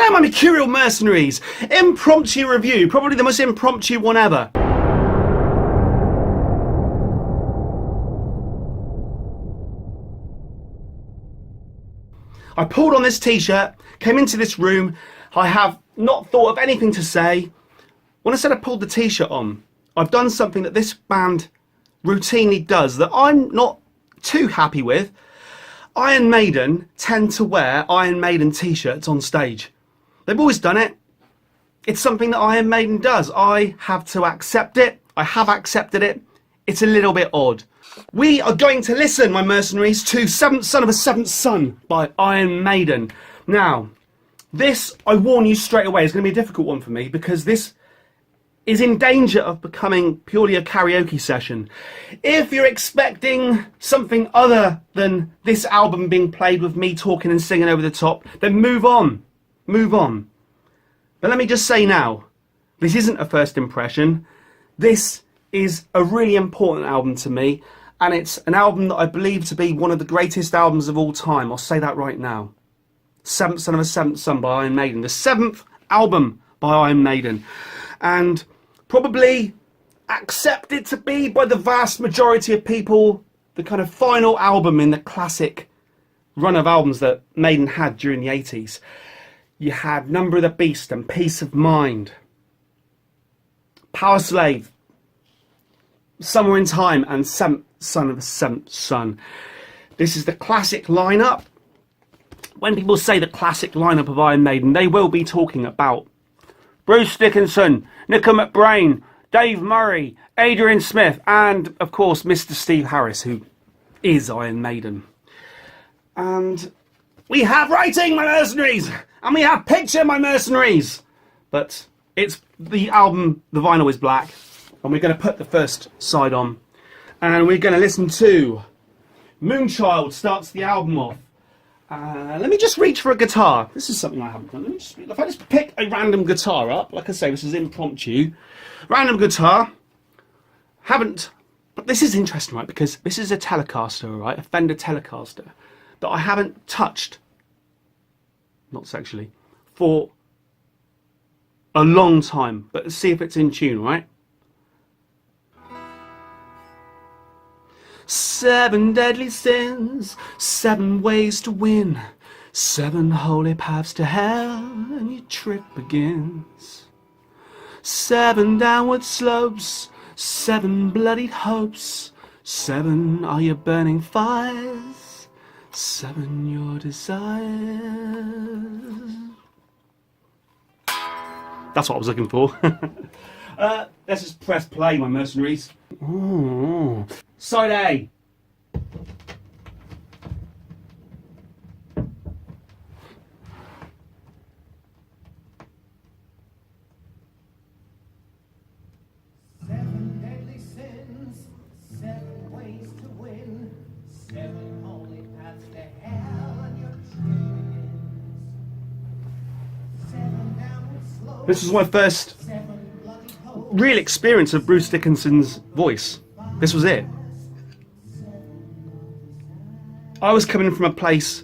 Hello my mercurial mercenaries! Impromptu review, probably the most impromptu one ever. I pulled on this t-shirt, came into this room, I have not thought of anything to say. When I said I pulled the t-shirt on, I've done something that this band routinely does that I'm not too happy with. Iron Maiden tend to wear Iron Maiden t-shirts on stage. They've always done it. It's something that Iron Maiden does. I have to accept it. I have accepted it. It's a little bit odd. We are going to listen, my mercenaries, to Seventh Son of a Seventh Son by Iron Maiden. Now, this, I warn you straight away, is going to be a difficult one for me because this is in danger of becoming purely a karaoke session. If you're expecting something other than this album being played with me talking and singing over the top, then move on. Move on. But let me just say now, this isn't a first impression. This is a really important album to me, and it's an album that I believe to be one of the greatest albums of all time. I'll say that right now. Seventh Son of a Seventh Son by Iron Maiden. The 7th album by Iron Maiden. And probably accepted to be by the vast majority of people the kind of final album in the classic run of albums that Maiden had during the 80s. You had Number of the Beast and Peace of Mind, Power Slave, Somewhere in Time, and Seventh Son of the Seventh Son. This is the classic lineup. When people say the classic lineup of Iron Maiden, they will be talking about Bruce Dickinson, Nico McBrain, Dave Murray, Adrian Smith, and of course Mr. Steve Harris, who is Iron Maiden. And we have writing, my mercenaries, and we have picture, my mercenaries. But it's the album, the vinyl is black, and we're going to put the first side on, and we're going to listen to Moonchild starts the album off. Let me just reach for a guitar. This is something I haven't done. If I just pick a random guitar up, like I say, this is impromptu. Random guitar. But this is interesting, right? Because this is a Telecaster, right? A Fender Telecaster that I haven't touched, not sexually, for a long time. But let's see if it's in tune, right? 7 deadly sins, 7 ways to win, 7 holy paths to hell, and your trip begins. 7 downward slopes, 7 bloodied hopes, 7 are your burning fires, 7 your desires. That's what I was looking for. Let's just press play, my mercenaries. Ooh. Side A. Seven deadly sins, 7 ways to win, 7 holy paths to hell, and your trip begins. 7 downward slopes. This was my first real experience of Bruce Dickinson's voice. This was it. I was coming from a place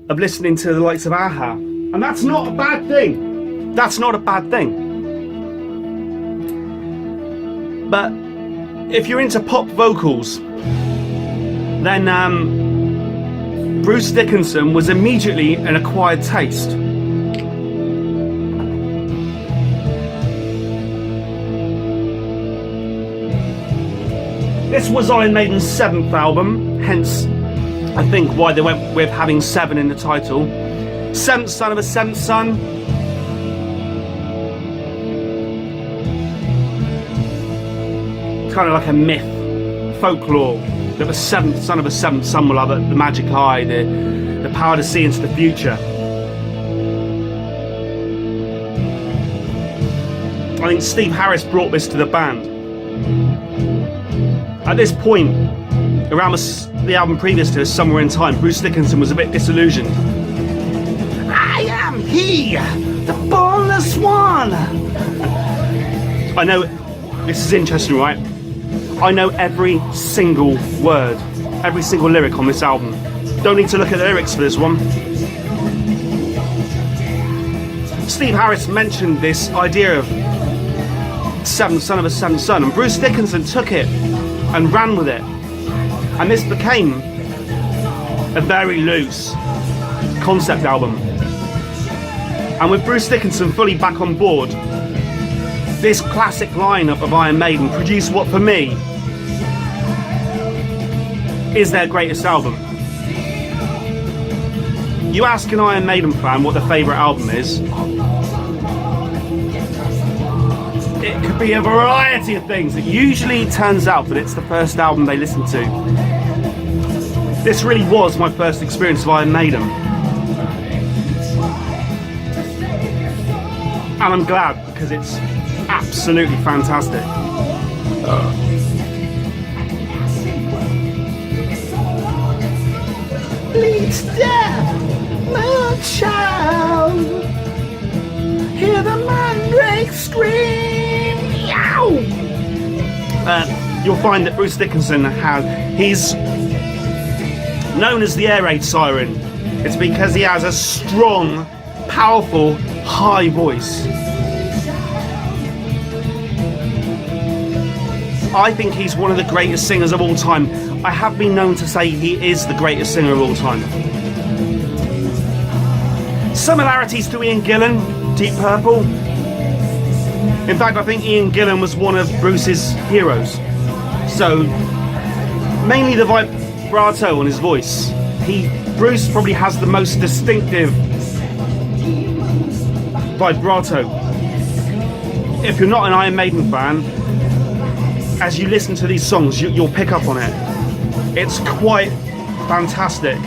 of listening to the likes of Aha, and that's not a bad thing. That's not a bad thing. But if you're into pop vocals, then Bruce Dickinson was immediately an acquired taste. This was Iron Maiden's 7th album, hence I think why they went with having 7 in the title. 7th Son of a 7th Son. Kind of like a myth, folklore, that the 7th Son of a 7th Son will have the magic eye, the power to see into the future. I think Steve Harris brought this to the band. At this point, around the album previous to Somewhere in Time, Bruce Dickinson was a bit disillusioned. I am he, the boneless one. I know, this is interesting, right? I know every single word, every single lyric on this album. Don't need to look at the lyrics for this one. Steve Harris mentioned this idea of seventh son of a seventh son, and Bruce Dickinson took it and ran with it, and this became a very loose concept album. And with Bruce Dickinson fully back on board, this classic lineup of Iron Maiden produced what for me is their greatest album. You ask an Iron Maiden fan what their favourite album is, it could be a variety of things. It usually turns out that it's the first album they listen to. This really was my first experience of Iron Maiden. And I'm glad, because it's absolutely fantastic. Bleed to death, my child. Hear the mandrake scream. Yow! You'll find that Bruce Dickinson he's known as the air raid siren. It's because he has a strong, powerful, high voice. I think he's one of the greatest singers of all time. I have been known to say he is the greatest singer of all time. Similarities to Ian Gillan, Deep Purple. In fact, I think Ian Gillan was one of Bruce's heroes. So, mainly the vibrato on his voice. Bruce probably has the most distinctive vibrato. If you're not an Iron Maiden fan, as you listen to these songs, you'll pick up on it. It's quite fantastic.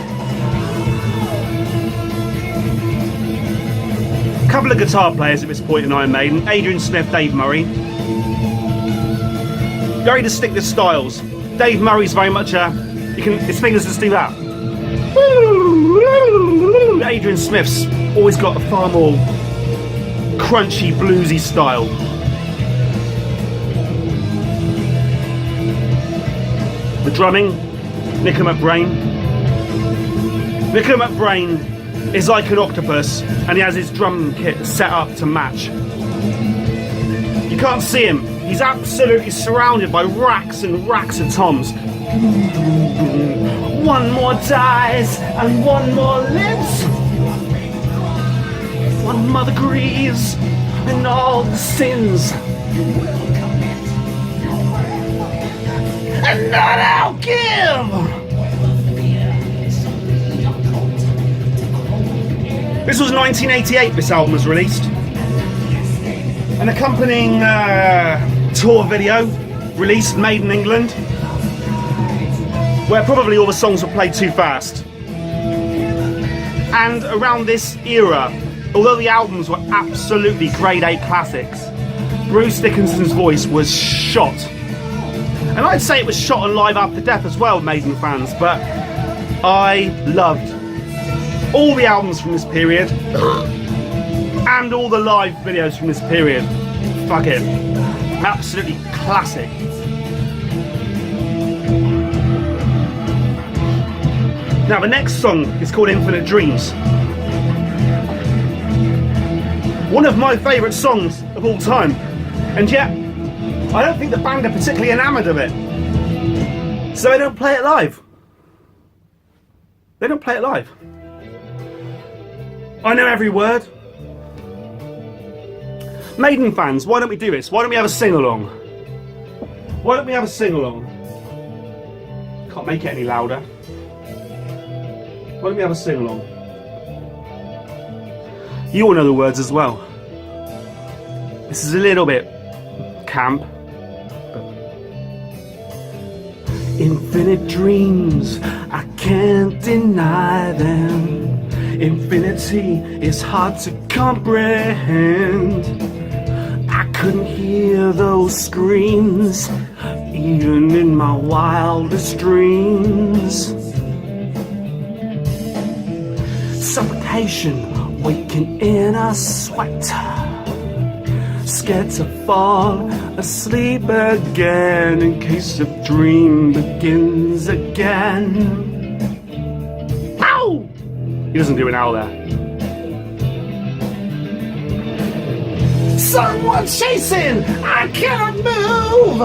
A couple of guitar players at this point in Iron Maiden: Adrian Smith, Dave Murray. Very distinctive styles. Dave Murray's very much his fingers just do that. Adrian Smith's always got a far more crunchy, bluesy style. The drumming, Nico McBrain. Nico McBrain is like an octopus, and he has his drum kit set up to match. You can't see him. He's absolutely surrounded by racks and racks of toms. One more dies and one more lives. One mother grieves and all the sins. And none I'll give. This was 1988, this album was released. An accompanying tour video released, made in England, where probably all the songs were played too fast. And around this era, although the albums were absolutely grade A classics, Bruce Dickinson's voice was shot. And I'd say it was shot on Live After Death as well, Maiden fans, but I loved all the albums from this period and all the live videos from this period. Fuck it. Absolutely classic. Now the next song is called Infinite Dreams. One of my favourite songs of all time, and yet I don't think the band are particularly enamoured of it. So they don't play it live. They don't play it live. I know every word. Maiden fans, why don't we do this? Why don't we have a sing-along? Why don't we have a sing-along? Can't make it any louder. Why don't we have a sing-along? You all know the words as well. This is a little bit camp. Infinite dreams, I can't deny them. Infinity is hard to comprehend. I couldn't hear those screams, even in my wildest dreams. Suffocation, waking in a sweat. Scared to fall asleep again in case the dream begins again. Ow! He doesn't do an owl there. someone chasing, I cannot move.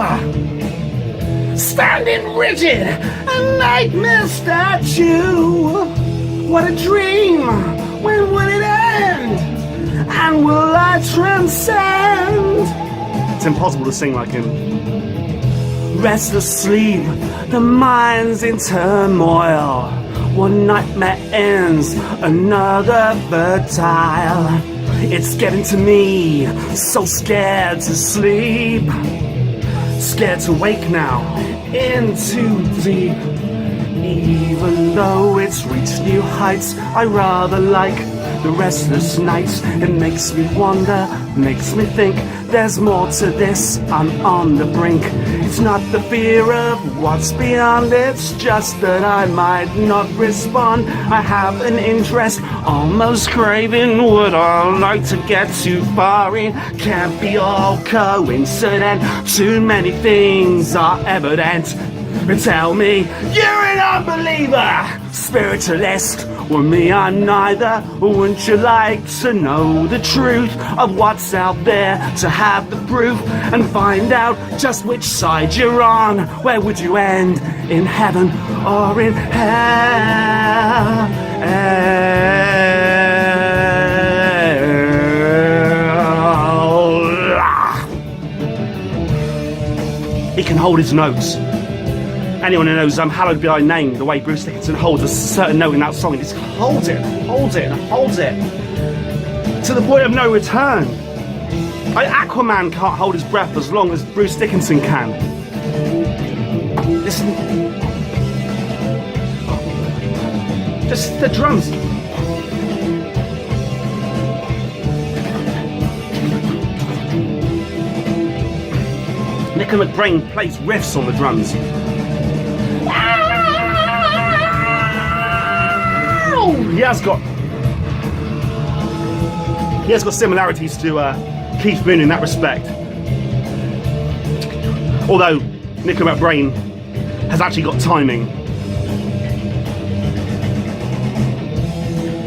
Standing rigid, a nightmare statue. What a dream, when will it end? And will I transcend? It's impossible to sing like him. Restless sleep, the mind's in turmoil. One nightmare ends, another fertile. It's getting to me, so scared to sleep. Scared to wake now, in too deep. Even though it's reached new heights, I rather like the restless nights. It makes me wonder, makes me think there's more to this, I'm on the brink. It's not the fear of what's beyond, it's just that I might not respond. I have an interest, almost craving, would I like to get too far in? Can't be all coincident, too many things are evident. Tell me, you're an unbeliever, spiritualist. Well, me, I'm neither. Wouldn't you like to know the truth of what's out there, to have the proof and find out just which side you're on? Where would you end, in heaven or in hell? He can hold his notes. Anyone who knows Hallowed Be Thy Name, the way Bruce Dickinson holds a certain note in that song, he just holds it, holds it, and holds it to the point of no return. Aquaman can't hold his breath as long as Bruce Dickinson can. Listen. Just the drums. Nick McBrain plays riffs on the drums. He has got similarities to Keith Moon in that respect. Although Nico McBrain has actually got timing.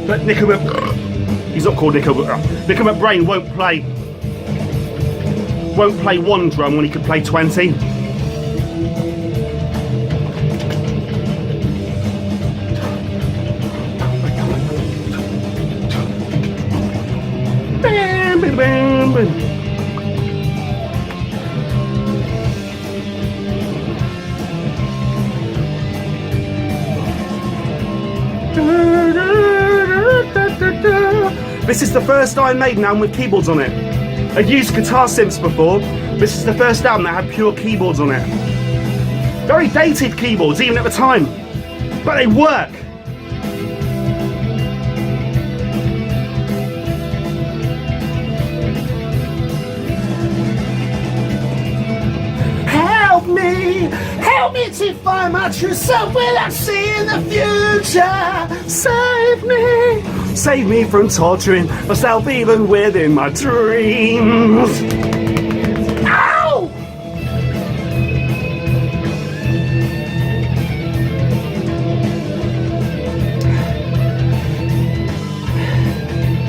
But he's not called Nico McBrain won't play one drum when he could play 20. This is the first Iron Maiden album with keyboards on it. I'd used guitar synths before. This is the first album that had pure keyboards on it. Very dated keyboards, even at the time. But they work. Help me to find my true self without seeing the future. Save me from torturing myself even within my dreams. Ow!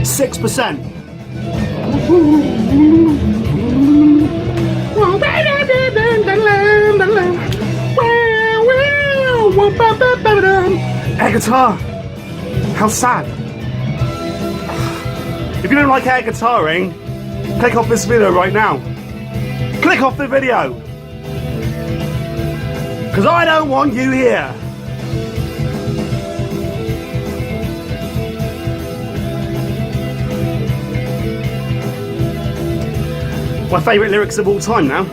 6%. Air guitar. How sad. If you don't like air guitaring, click off this video right now. Click off the video. Because I don't want you here. My favourite lyrics of all time now.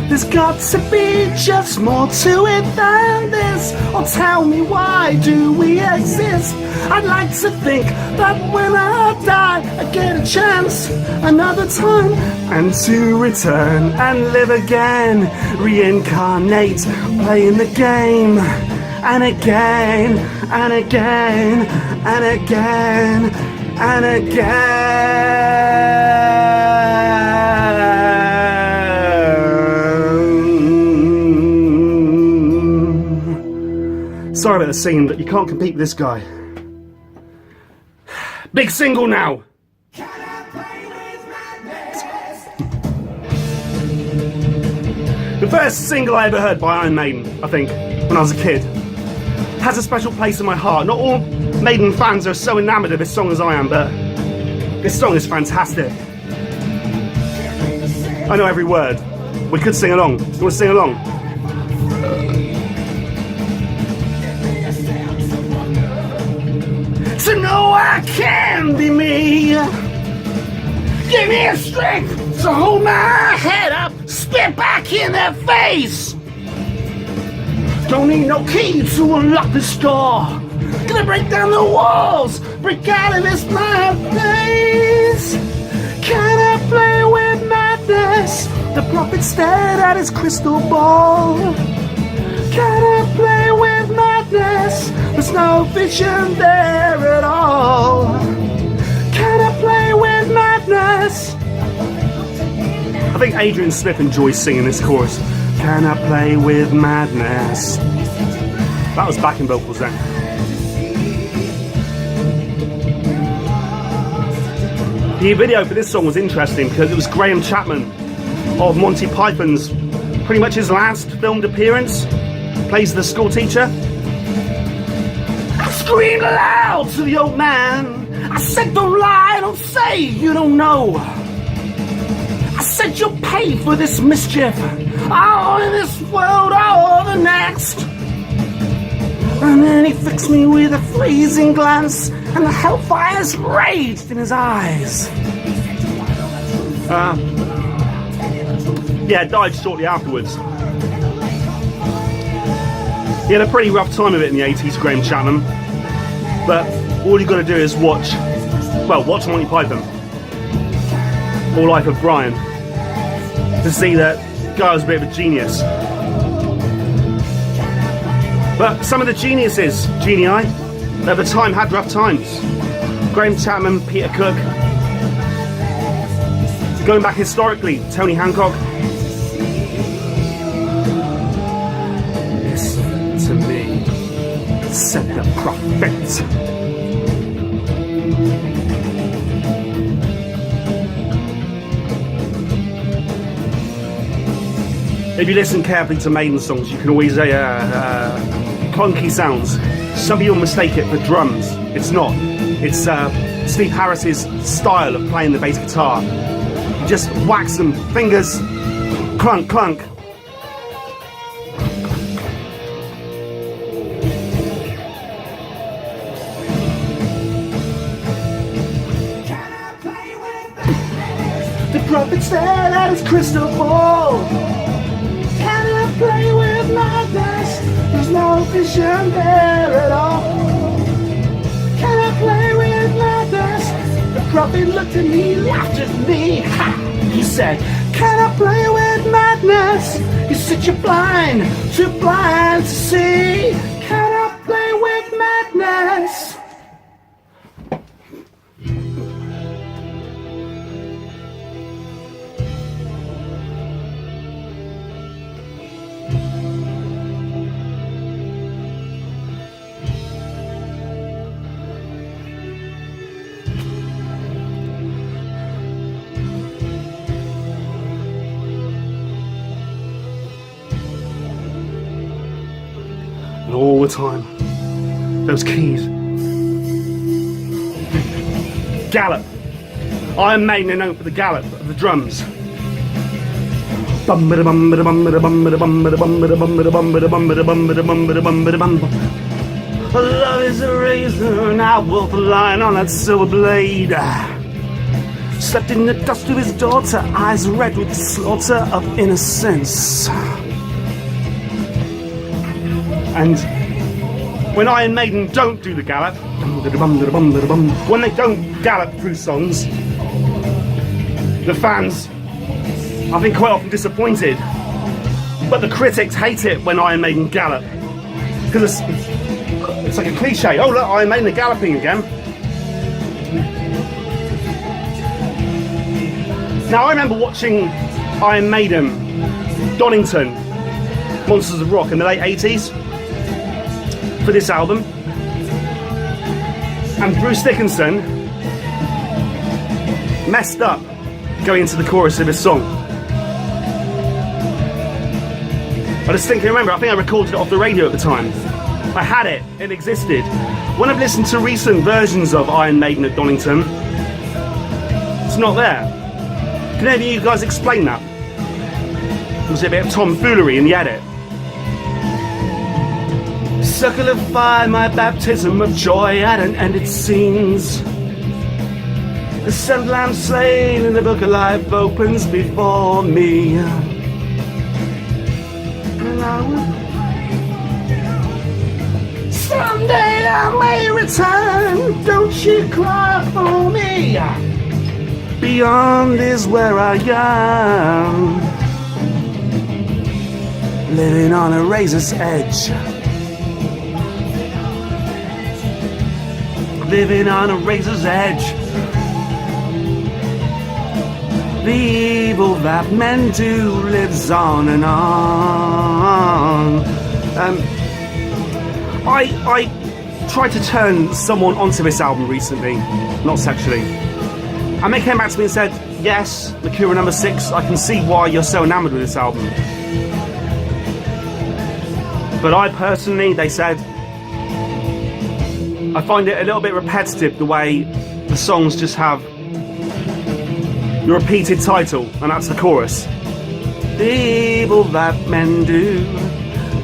There's got to be just more to it than this. Or tell me, why do we exist? I'd like to think that when I die I get a chance another time, and to return and live again, reincarnate, playing the game, and again, and again, and again, and again. Sorry about the singing, but you can't compete with this guy. Big single now. first single I ever heard by Iron Maiden, I think, when I was a kid. Has a special place in my heart. Not all Maiden fans are so enamoured of this song as I am, but this song is fantastic. I know every word. We could sing along. You want to sing along? To know I can be me. Give me a strength to hold my head up, spit back in their face. Don't need no key to unlock this door. Gonna break down the walls, break out of this madness. Can I play with madness? The prophet stared at his crystal ball. Can I play with madness? There's no vision there at all. Can I play with madness? I think Adrian Smith enjoys singing this chorus. Can I play with madness? That was backing vocals then. The video for this song was interesting because it was Graham Chapman of Monty Python's, pretty much his last filmed appearance. Plays the school teacher. I screamed aloud to the old man. I said, don't lie, don't say you don't know. I said, you'll pay for this mischief. Oh, in this world or the next. And then he fixed me with a freezing glance, and the hellfires raged in his eyes. Yeah, died shortly afterwards. He had a pretty rough time of it in the 80s, Graham Chapman. But all you got to do is watch Monty Python or Life of Brian to see that guy was a bit of a genius. But some of the genii at the time had rough times. Graham Chapman, Peter Cook. Going back historically, Tony Hancock. Listen to me, said the prophet. If you listen carefully to Maiden songs, you can always hear clunky sounds. Some people mistake it for drums. It's not. It's Steve Harris's style of playing the bass guitar. You just whack some fingers, clunk, clunk. The prophet stared at his crystal ball. Can I play with madness? There's no vision there at all. Can I play with madness? The prophet looked at me, laughed at me. Ha! He said, can I play with madness? You said you're blind, too blind to see. Can I play with madness? And all the time, those keys. Gallop. Iron Maiden are known for the gallop of the drums. Love is a razor, and I wolf a lion on that silver blade. Slept in the dust of his daughter, eyes red with the slaughter of innocence. And when Iron Maiden don't do the gallop, when they don't gallop through songs, the fans, I think, quite often disappointed. But the critics hate it when Iron Maiden gallop, because it's like a cliche. Oh look, Iron Maiden are galloping again. Now I remember watching Iron Maiden, Donington, Monsters of Rock in the late 80s for this album, and Bruce Dickinson messed up going into the chorus of his song. I distinctly remember, I think I recorded it off the radio at the time. I had it, it existed. When I've listened to recent versions of Iron Maiden at Donington, it's not there. Can any of you guys explain that? Was it a bit of tomfoolery in the edit? Circle of fire, my baptism of joy at an end it seems. The sent lamb slain in the book of life opens before me. Someday I may return, don't you cry for me. Beyond is where I am, living on a razor's edge. Living on a razor's edge. The evil that men do lives on and on. I tried to turn someone onto this album recently, not sexually. And they came back to me and said, yes, Mercura number 6, I can see why you're so enamored with this album. But I personally, they said, I find it a little bit repetitive the way the songs just have the repeated title, and that's the chorus. The evil that men do,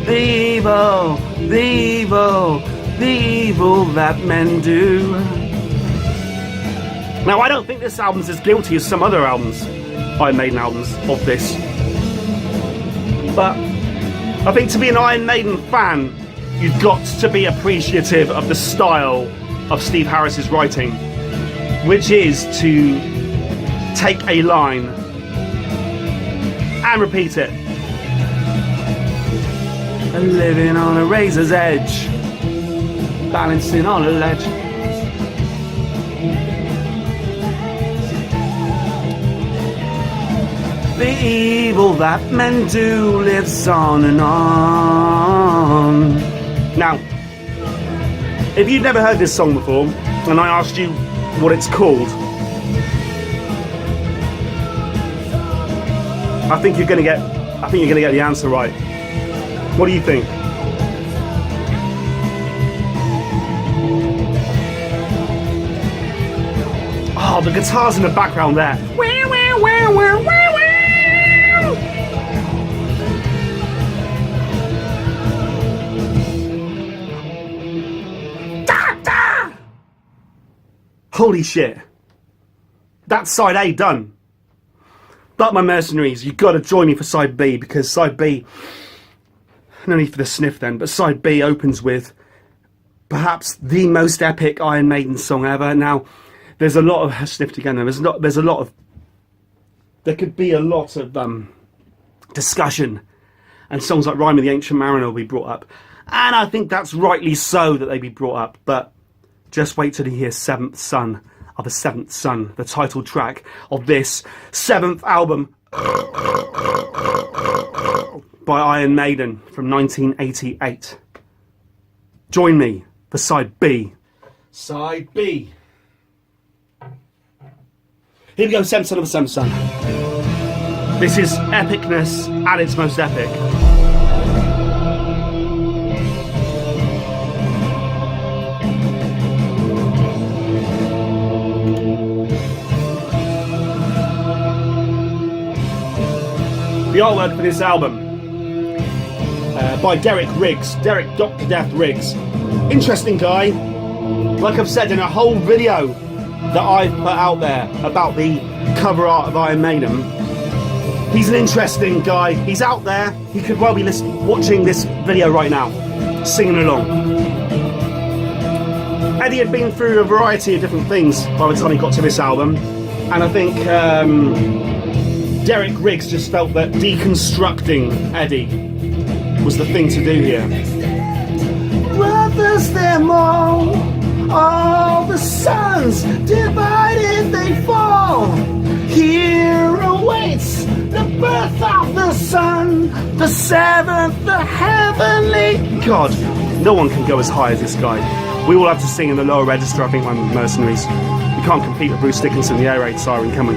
the evil, the evil, the evil that men do. Now, I don't think this album's as guilty as some other albums, Iron Maiden albums, of this. But I think to be an Iron Maiden fan, you've got to be appreciative of the style of Steve Harris's writing, which is to take a line and repeat it. And living on a razor's edge, balancing on a ledge. The evil that men do lives on and on. Now, if you've never heard this song before, and I asked you what it's called, I think you're gonna get the answer right. What do you think? Oh, the guitars in the background there. Holy shit. That's side A done. But my mercenaries, you've got to join me for side B, because side B, no need for the sniff then, but side B opens with perhaps the most epic Iron Maiden song ever. Now, there's a lot of sniff again. There could be a lot of discussion, and songs like Rhyme of the Ancient Mariner will be brought up, and I think that's rightly so that they be brought up. But just wait till you hear Seventh Son of the Seventh Son, the title track of this 7th album by Iron Maiden from 1988. Join me for side B. Side B. Here we go, 7th Son of the 7th Son. This is epicness at its most epic. The artwork for this album by Derek Dr. Death Riggs. Interesting guy. Like I've said in a whole video that I've put out there about the cover art of Iron Maiden, he's an interesting guy. He's out there. He could well be watching this video right now, singing along. Eddie had been through a variety of different things by the time he got to this album, and I think Derek Riggs just felt that deconstructing Eddie was the thing to do here. Brothers, them all the sons divided they fall. Here awaits the birth of the Son, the 7th, the heavenly God. No one can go as high as this guy. We all have to sing in the lower register, I think, my mercenaries. We can't compete with Bruce Dickinson, the air raid siren, can we?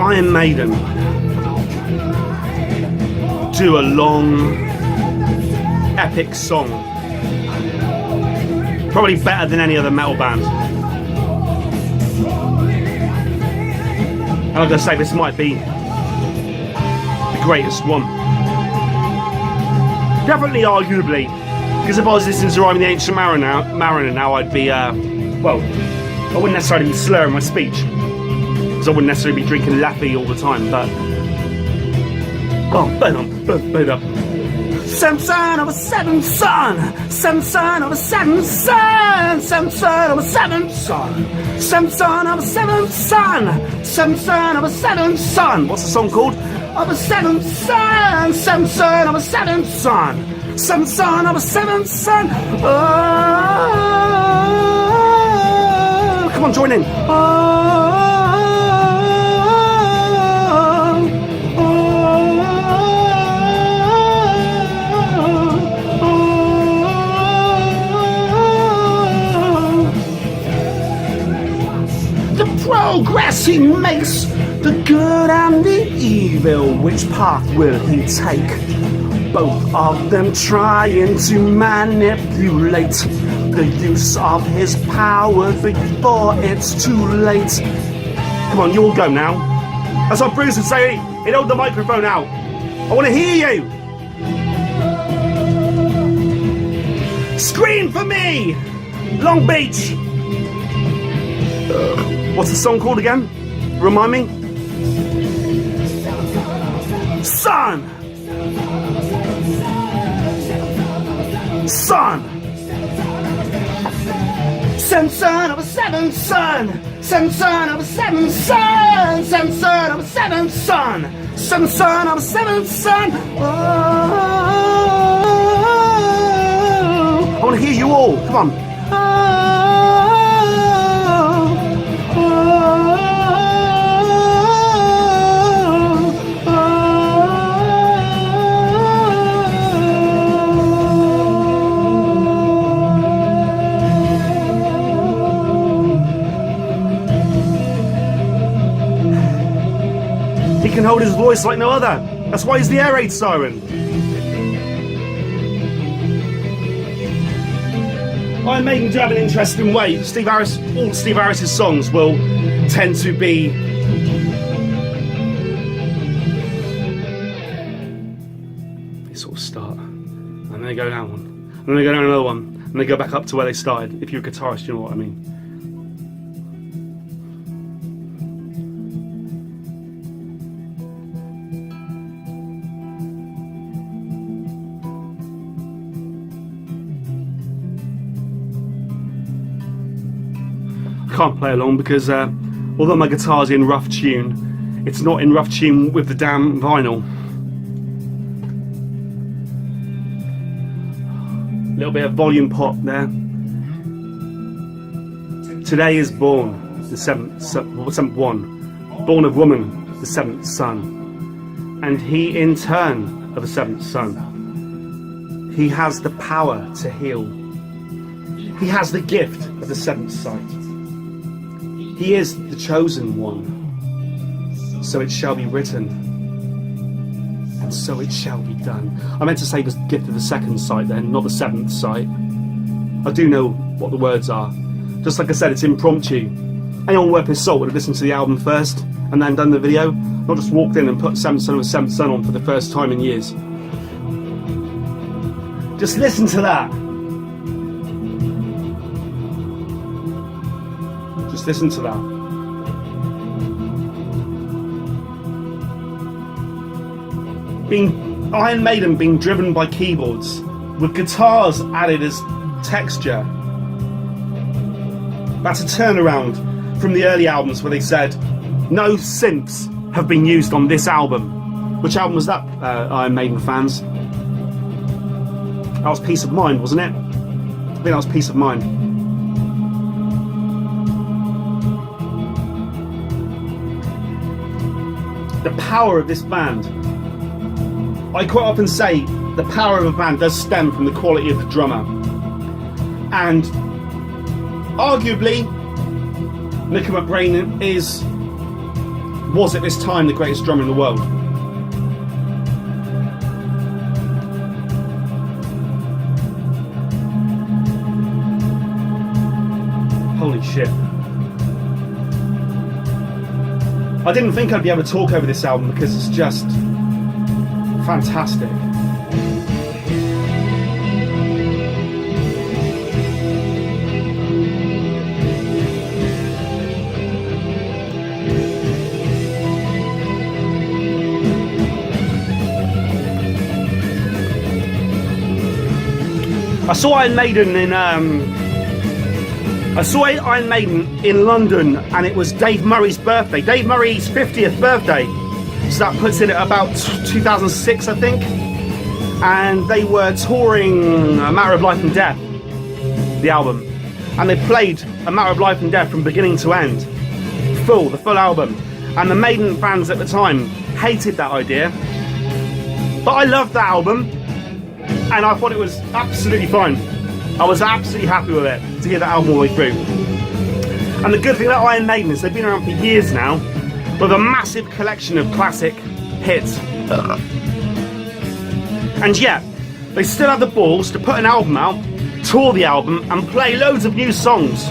Iron Maiden do a long, epic song. Probably better than any other metal band. And I'm going to say this might be the greatest one. Definitely, arguably, because if I was listening to Rhyme the Ancient Mariner now, I'd be, well, I wouldn't necessarily be slurring my speech, because I wouldn't necessarily be drinking Laffy all the time, but... Oh, some son of a seventh son, some son of a seventh son, some son of a seventh son, some son of a seventh son, some son of a seventh son. What's the song called? Of a seventh son, some son of a seventh son, some son of a seventh son. Oh, come on, join in. Progress he makes, the good and the evil, which path will he take? Both of them trying to manipulate the use of his power before it's too late. Come on, you all go now. That's what Bruce would say, he'd hold the microphone out. I want to hear you. Scream for me, Long Beach. What's the song called again? Remind me. Son! Son! Some son of a seventh son! Some son of a seventh son! Some son of a seventh son! Some son of a seventh son! Oh, I want to hear you all. Come on. He can hold his voice like no other. That's why he's the air raid siren. Iron Maiden do have an interesting way. All Steve Harris's songs will tend to be they sort of start and then they go down one, and then they go down another one, and they go back up to where they started. If you're a guitarist, you know what I mean. Can't play along because although my guitar's in rough tune, it's not in rough tune with the damn vinyl. A little bit of volume pop there. Today is born the seventh one, born of woman, the seventh son, and he in turn of the seventh son. He has the power to heal. He has the gift of the seventh sight. He is the chosen one, so it shall be written, and so it shall be done. I meant to say the gift of the second sight then, not the seventh sight. I do know what the words are. Just like I said, it's impromptu. Anyone worth his salt would have listened to the album first, and then done the video, not just walked in and put Seventh Son of a Seventh Son on for the first time in years. Just listen to that. Just listen to that. Iron Maiden being driven by keyboards with guitars added as texture. That's a turnaround from the early albums where they said no synths have been used on this album. Which album was that, Iron Maiden fans? That was Peace of Mind, wasn't it? I think that was Peace of Mind. The power of this band. I quite often say the power of a band does stem from the quality of the drummer. And arguably, Nicky McBrain is was at this time the greatest drummer in the world. Holy shit. I didn't think I'd be able to talk over this album because it's just fantastic. I saw Iron Maiden in London, and it was Dave Murray's birthday. Dave Murray's 50th birthday. So that puts it at about 2006, I think. And they were touring A Matter of Life and Death, the album. And they played A Matter of Life and Death from beginning to end. The full album. And the Maiden fans at the time hated that idea. But I loved that album. And I thought it was absolutely fine. I was absolutely happy with it to hear that album all the way through. And the good thing about Iron Maiden is they've been around for years now with a massive collection of classic hits. And yet, they still have the balls to put an album out, tour the album, and play loads of new songs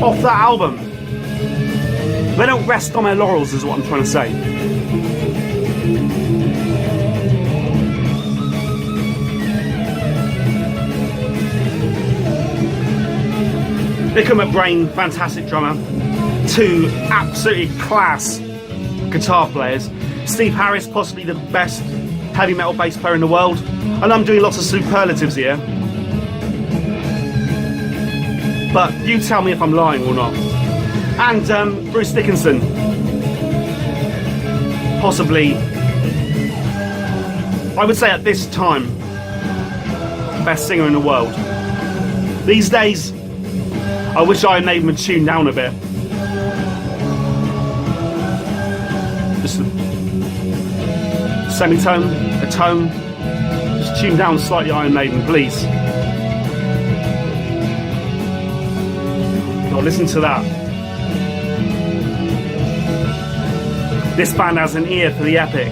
off that album. They don't rest on their laurels, is what I'm trying to say. Nico McBrain, fantastic drummer. Two absolutely class guitar players. Steve Harris, possibly the best heavy metal bass player in the world. And I'm doing lots of superlatives here. But you tell me if I'm lying or not. And Bruce Dickinson. Possibly, I would say at this time, best singer in the world. These days, I wish Iron Maiden would tune down a bit. Just a semitone, a tone. Just tune down slightly, Iron Maiden, please. God, listen to that. This band has an ear for the epic.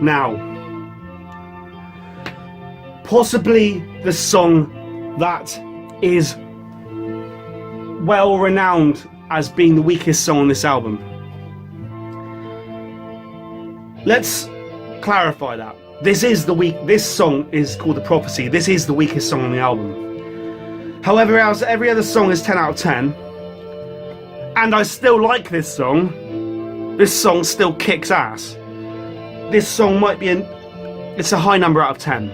Now, possibly the song that is well renowned as being the weakest song on this album. Let's clarify that. This song is called The Prophecy. This is the weakest song on the album. However, every other song is 10 out of 10. And I still like this song. This song still kicks ass. This song might be it's a high number out of 10.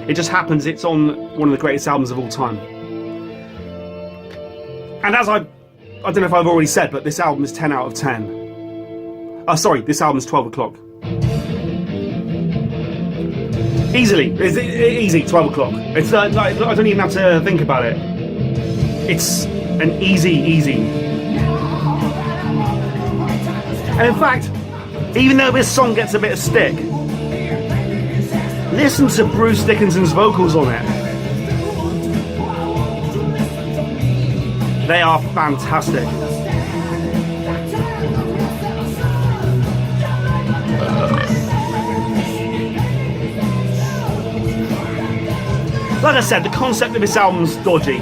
It just happens it's on one of the greatest albums of all time. And as I don't know if I've already said, but this album is 10 out of 10. Sorry, this album is 12 o'clock. Easily, it's easy, 12 o'clock. It's I don't even have to think about it. It's an easy. And in fact, even though this song gets a bit of stick, listen to Bruce Dickinson's vocals on it. They are fantastic. Like I said, the concept of this album's dodgy.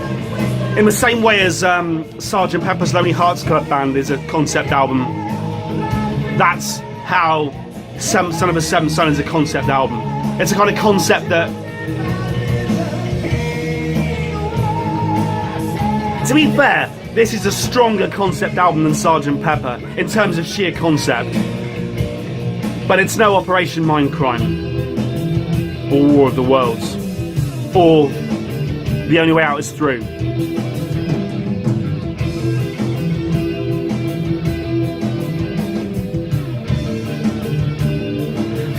In the same way as Sgt. Pepper's Lonely Hearts Club Band is a concept album. That's how Son of a Seventh Son is a concept album. It's a kind of concept that, to be fair, this is a stronger concept album than Sgt. Pepper in terms of sheer concept. But it's no Operation Mindcrime or War of the Worlds or The Only Way Out Is Through.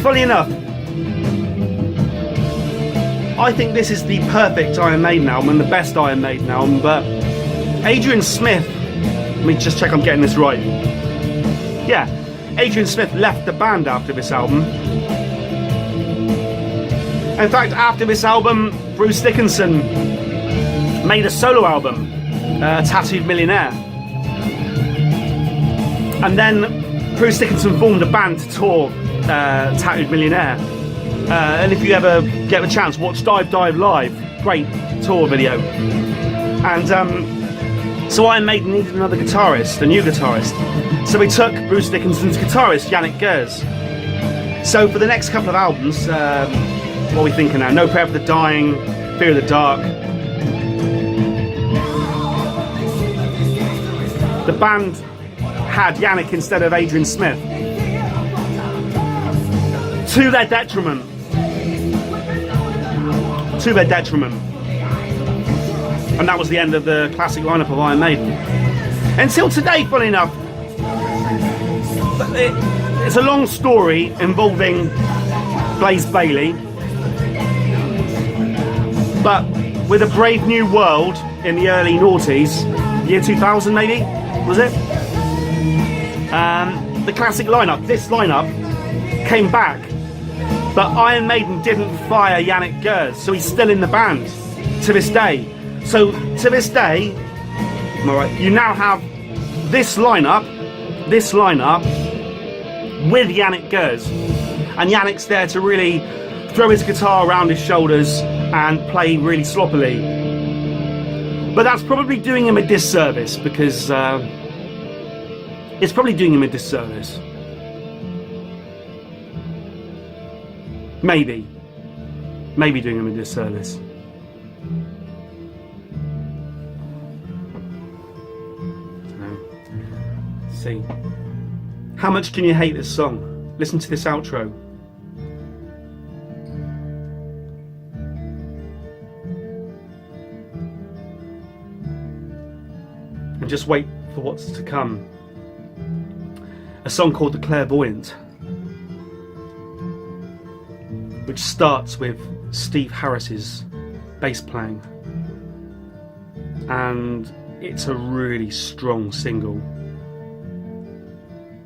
Funny enough, I think this is the perfect Iron Maiden album and the best Iron Maiden album, but Adrian Smith, let me just check I'm getting this right. Yeah, Adrian Smith left the band after this album. In fact, after this album, Bruce Dickinson made a solo album, Tattooed Millionaire. And then Bruce Dickinson formed a band to tour Tattooed Millionaire. And if you ever get the chance, watch Dive Dive Live. Great tour video. And so Iron Maiden needed another guitarist, a new guitarist. So we took Bruce Dickinson's guitarist, Yannick Gers. So for the next couple of albums, what are we thinking now? No Prayer for the Dying, Fear of the Dark. The band had Yannick instead of Adrian Smith. To their detriment. To their detriment. And that was the end of the classic lineup of Iron Maiden. Until today, funny enough, it's a long story involving Blaze Bayley. But with A Brave New World in the early noughties, year 2000 maybe, was it? The classic lineup, this lineup, came back. But Iron Maiden didn't fire Yannick Gers, so he's still in the band to this day. So to this day, you now have this lineup with Yannick Gers. And Yannick's there to really throw his guitar around his shoulders and play really sloppily. But that's probably doing him a disservice, because it's probably doing him a disservice. Maybe doing him a disservice. See, how much can you hate this song? Listen to this outro. And just wait for what's to come. A song called The Clairvoyant, which starts with Steve Harris's bass playing, and it's a really strong single.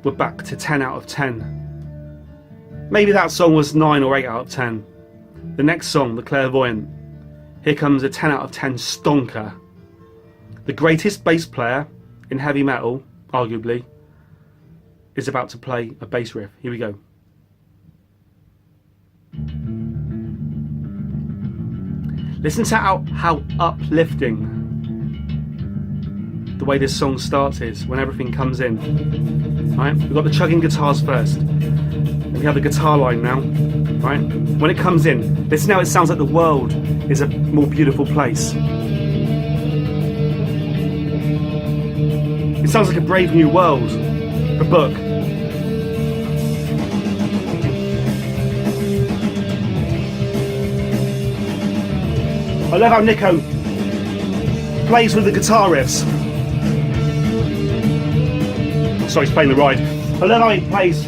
We're back to 10 out of 10. Maybe that song was 9 or 8 out of 10. The next song, The Clairvoyant, here comes a 10 out of 10 stonker. The greatest bass player in heavy metal, arguably, is about to play a bass riff. Here we go. Listen to how uplifting the way this song starts is when everything comes in. Right? We've got the chugging guitars first. We have the guitar line now. Right? When it comes in, listen how it sounds like the world is a more beautiful place. It sounds like A Brave New World, a book. I love how Nico plays with the guitar riffs. Sorry, he's playing the ride. I love how he plays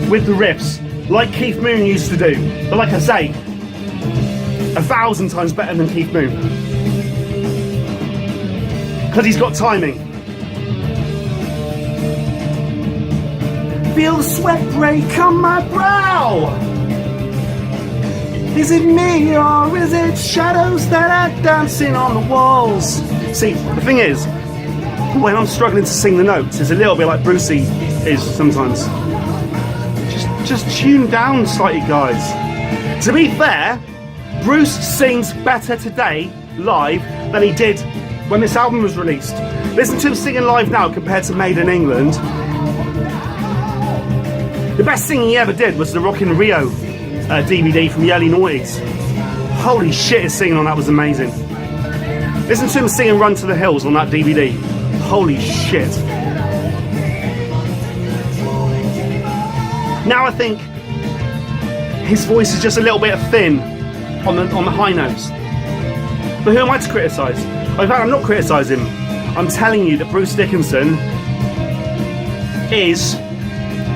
with the riffs, like Keith Moon used to do. But like I say, 1,000 times better than Keith Moon. Because he's got timing. Feel the sweat break on my brow. Is it me or is it shadows that are dancing on the walls? See, the thing is, when I'm struggling to sing the notes, it's a little bit like Brucey is sometimes. Just tune down slightly, guys. To be fair, Bruce sings better today live than he did when this album was released. Listen to him singing live now compared to Made in England. The best singing he ever did was the Rock in Rio DVD from the early noughties. Holy shit, his singing on that was amazing. Listen to him singing Run to the Hills on that DVD. Holy shit. Now I think his voice is just a little bit thin on the high notes. But who am I to criticise? In fact, I'm not criticising him. I'm telling you that Bruce Dickinson is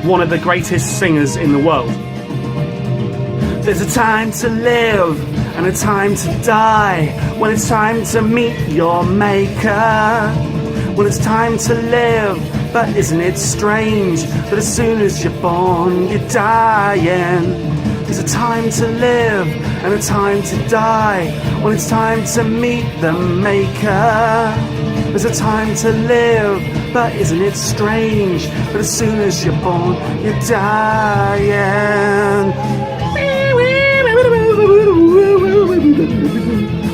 one of the greatest singers in the world. There's a time to live and a time to die, when it's time to meet your maker. When it's time to live, but isn't it strange that as soon as you're born, you're dying? There's a time to live and a time to die, when it's time to meet the maker. There's a time to live, but isn't it strange that as soon as you're born, you're dying?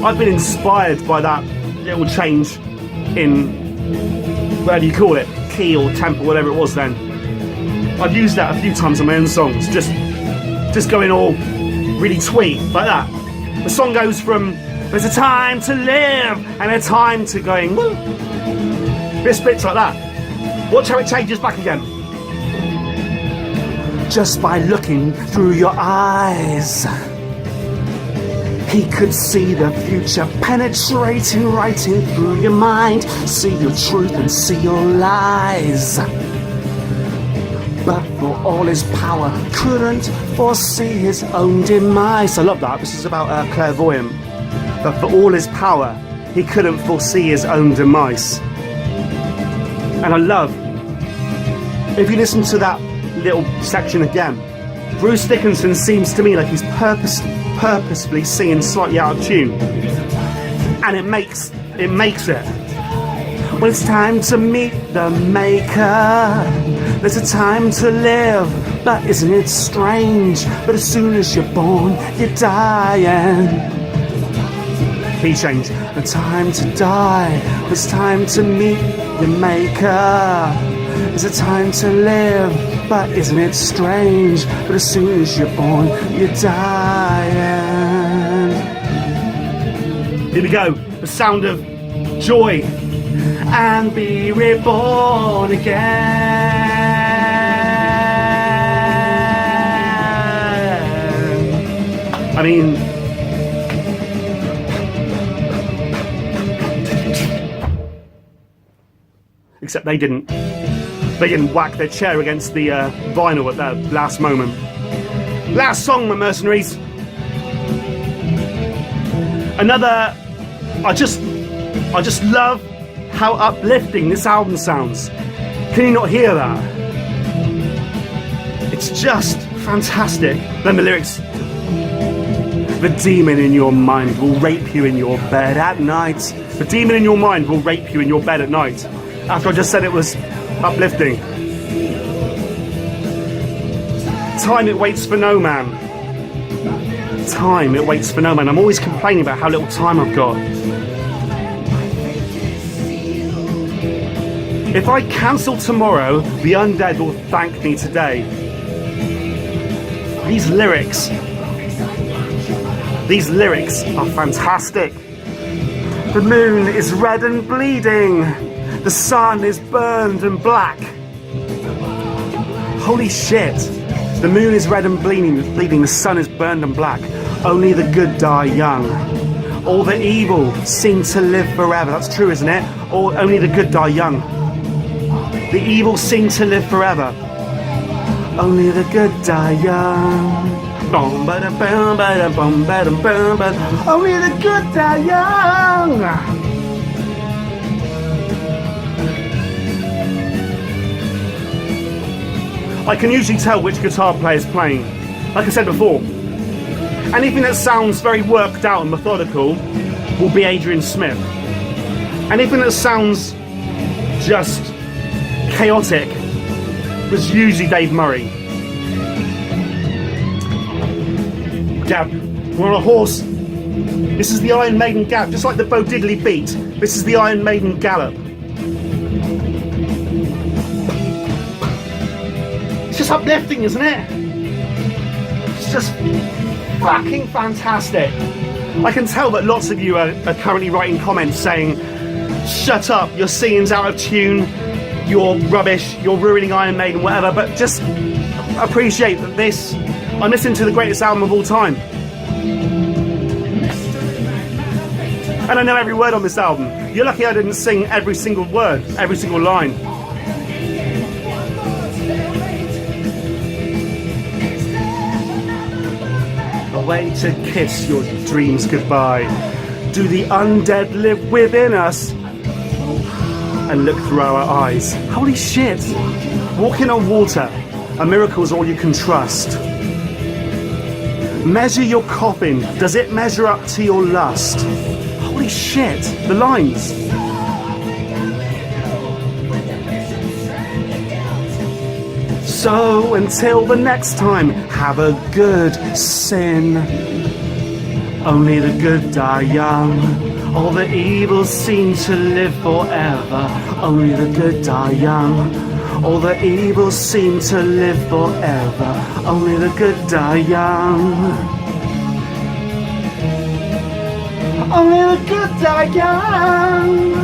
I've been inspired by that little change in, whatever you call it, key or tempo, whatever it was then. I've used that a few times in my own songs, just going all really tweet, like that. The song goes from, there's a time to live and a time to going, woo. Bits like that. Watch how it changes back again. Just by looking through your eyes, he could see the future penetrating right in through your mind. See your truth and see your lies. But for all his power, couldn't foresee his own demise. I love that. This is about Clairvoyant. But for all his power, he couldn't foresee his own demise. And I love, if you listen to that little section again, Bruce Dickinson seems to me like he's purposefully singing slightly out of tune, and it makes it. When it's time to meet the maker, there's a time to live, but isn't it strange? But as soon as you're born, you're dying. Key change. The time to die, it's time to meet the maker. There's a time to live, but isn't it strange? But as soon as you're born, you're dying. Here we go. The sound of joy. And be reborn again. I mean, except they didn't whack their chair against the vinyl at that last moment. Last song, my mercenaries. Another, I just love how uplifting this album sounds. Can you not hear that? It's just fantastic. Then the lyrics. The demon in your mind will rape you in your bed at night. The demon in your mind will rape you in your bed at night. After I just said it was uplifting. Time, it waits for no man. Time, it waits for no man. I'm always complaining about how little time I've got. If I cancel tomorrow, the undead will thank me today. These lyrics are fantastic. The moon is red and bleeding. The sun is burned and black. Holy shit. The moon is red and bleeding. The sun is burned and black. Only the good die young. All the evil seem to live forever. That's true, isn't it? Only the good die young. The evil seem to live forever. Only the good die young. Only the good die young. I can usually tell which guitar player is playing. Like I said before, anything that sounds very worked out and methodical will be Adrian Smith. Anything that sounds just chaotic was usually Dave Murray. Gap, we're on a horse. This is the Iron Maiden gap, just like the Bo Diddley beat. This is the Iron Maiden gallop. It's just uplifting, isn't it? It's just fucking fantastic. I can tell that lots of you are currently writing comments saying, shut up, your singing's out of tune, you're rubbish, you're ruining Iron Maiden, whatever, but just appreciate that this, I'm listening to the greatest album of all time. And I know every word on this album. You're lucky I didn't sing every single word, every single line. A way to kiss your dreams goodbye. Do the undead live within us? And look through our eyes. Holy shit! Walking on water. A miracle is all you can trust. Measure your coffin. Does it measure up to your lust? Holy shit, the lines. So until the next time, have a good sin. Only the good die young. All the evil seem to live forever. Only the good die young. All the evil seem to live forever. Only the good die young. Only the good die young.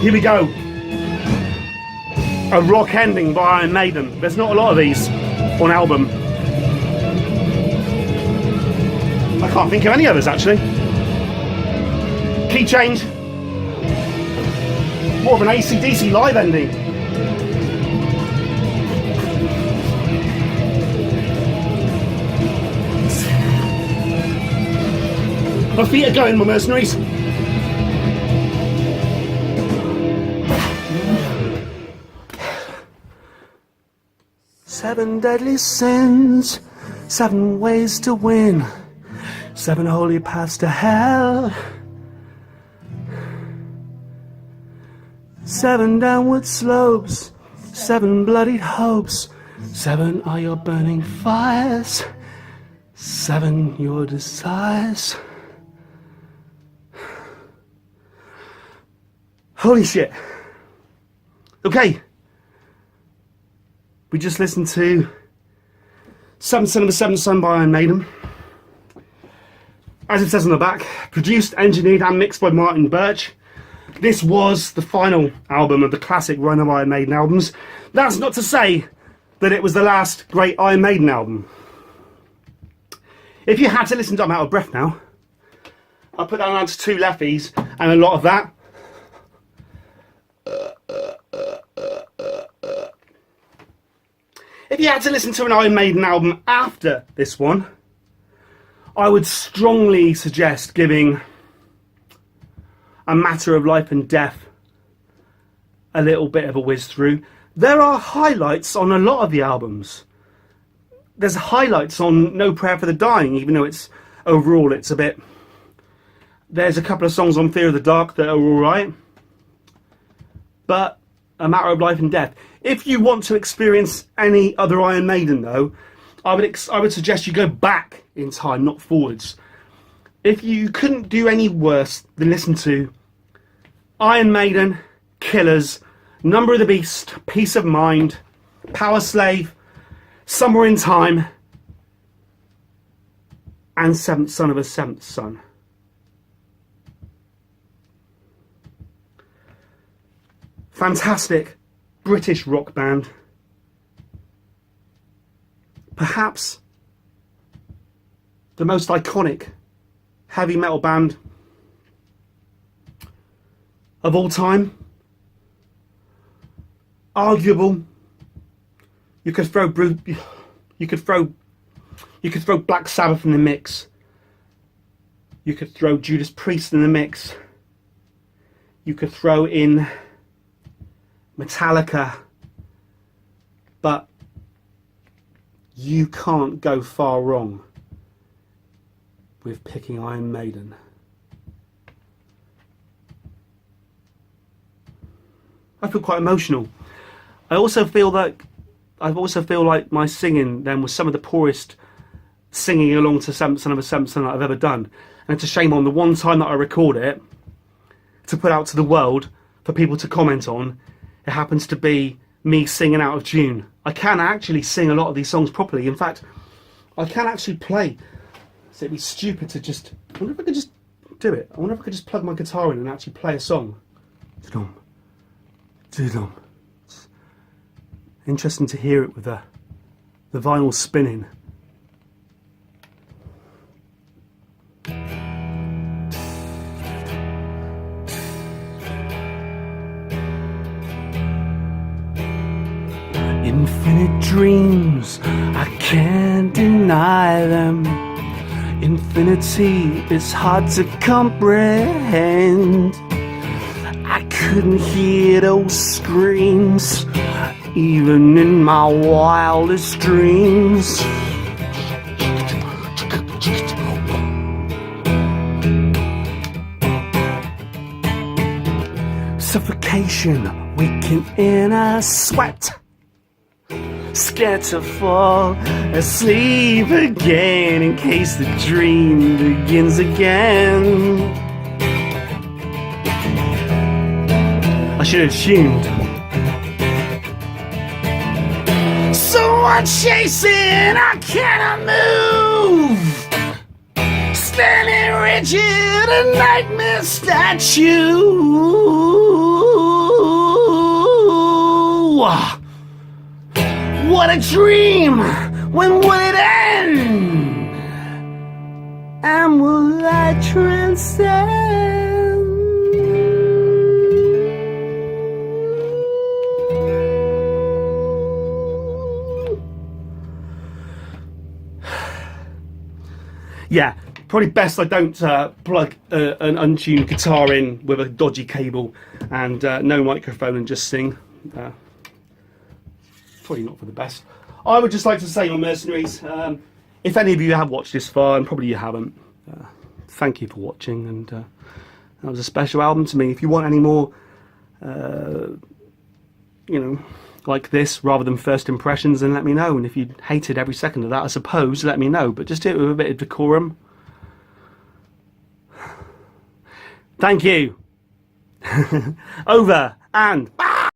Here we go. A rock ending by Iron Maiden. There's not a lot of these on album. I can't think of any others actually. Key change. More of an AC/DC live ending. My feet are going, my mercenaries. Seven deadly sins, 7 ways to win, 7 holy paths to hell, 7 downward slopes, 7 bloodied hopes, 7 are your burning fires, 7 your desires. Holy shit. Okay. We just listened to 7 Son of a 7th Son by Iron Maiden. As it says on the back, produced, engineered and mixed by Martin Birch. This was the final album of the classic run of Iron Maiden albums. That's not to say that it was the last great Iron Maiden album. If you had to listen to, I'm out of breath now. I put that down to 2 lefties and a lot of that. If you had to listen to an Iron Maiden album after this one, I would strongly suggest giving A Matter of Life and Death a little bit of a whiz through. There are highlights on a lot of the albums. There's highlights on No Prayer for the Dying, even though it's overall it's a bit... There's a couple of songs on Fear of the Dark that are alright. But A Matter of Life and Death. If you want to experience any other Iron Maiden though, I would suggest you go back in time, not forwards. If you couldn't do any worse than listen to Iron Maiden, Killers, Number of the Beast, Peace of Mind, Power Slave, Somewhere in Time, and 7th Son of a 7th Son. Fantastic British rock band. Perhaps the most iconic heavy metal band of all time. Arguable. You could throw Black Sabbath in the mix. You could throw Judas Priest in the mix. You could throw in Metallica, but you can't go far wrong with picking Iron Maiden. I feel quite emotional. I also feel like my singing then was some of the poorest singing along to 7th Son of a 7th Son that I've ever done, and it's a shame on the one time that I record it to put out to the world for people to comment on. it happens to be me singing out of tune. I can actually sing a lot of these songs properly. In fact, I can actually play. So it'd be stupid to just... I wonder if I could just do it. I wonder if I could just plug my guitar in and actually play a song. Dum, dum. It's interesting to hear it with the vinyl spinning. Infinite dreams, I can't deny them. Infinity is hard to comprehend. I couldn't hear those screams, even in my wildest dreams. Suffocation, waking in a sweat. Scared to fall asleep again in case the dream begins again. I should have tuned. So much chasing, I cannot move. Standing rigid, a nightmare statue. What a dream! When will it end? And will I transcend? Yeah, probably best I don't plug an untuned guitar in with a dodgy cable and no microphone and just sing. Probably not for the best. I would just like to say, my mercenaries, if any of you have watched this far, and probably you haven't, thank you for watching, and that was a special album to me. If you want any more, you know, like this, rather than first impressions, then let me know. And if you hated every second of that, I suppose, let me know. But just do it with a bit of decorum. Thank you. Over and back.